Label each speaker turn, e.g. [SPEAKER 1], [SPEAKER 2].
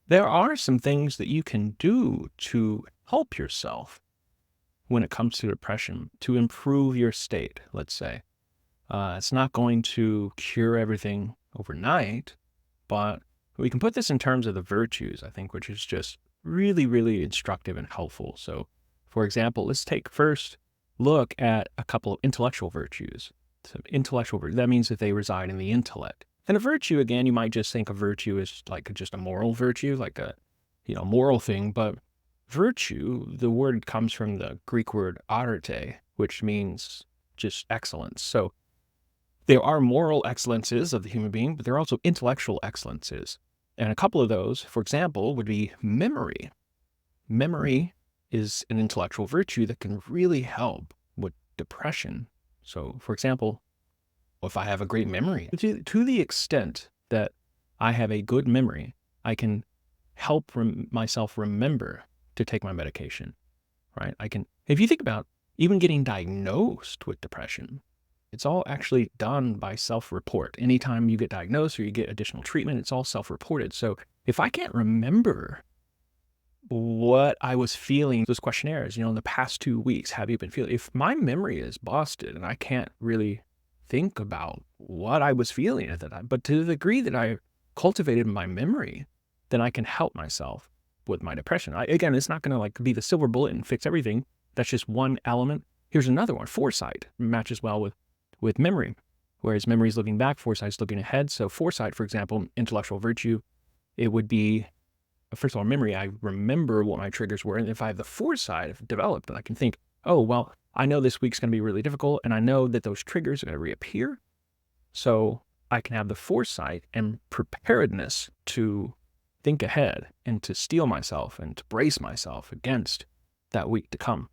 [SPEAKER 1] There are some things that you can do to help yourself when it comes to depression, to improve your state, let's say. It's not going to cure everything overnight, but we can put this in terms of the virtues, I think, which is just really, really instructive and helpful. So, for example, let's take first look at a couple of intellectual virtues. So intellectual virtue, that means that they reside in the intellect. And a virtue, again, you might just think of virtue as like just a moral virtue, like a moral thing. But virtue, the word comes from the Greek word arete, which means just excellence. So there are moral excellences of the human being, but there are also intellectual excellences. And a couple of those, for example, would be memory. Memory is an intellectual virtue that can really help with depression. So, for example, if I have a great memory, to the extent that I have a good memory, I can help myself remember to take my medication, right? If you think about even getting diagnosed with depression, it's all actually done by self-report. Anytime you get diagnosed or you get additional treatment, it's all self-reported. So if I can't remember what I was feeling, those questionnaires, in the past 2 weeks, have you been feeling? If my memory is busted and I can't really think about what I was feeling at the time, but to the degree that I cultivated my memory, then I can help myself with my depression. Again, it's not going to be the silver bullet and fix everything. That's just one element. Here's another one. Foresight matches well with memory, whereas memory is looking back, foresight is looking ahead. So foresight, for example, intellectual virtue, it would be, first of all, memory. I remember what my triggers were. And if I have the foresight developed, then I can think, oh, well, I know this week's going to be really difficult, and I know that those triggers are going to reappear. So I can have the foresight and preparedness to think ahead and to steel myself and to brace myself against that week to come.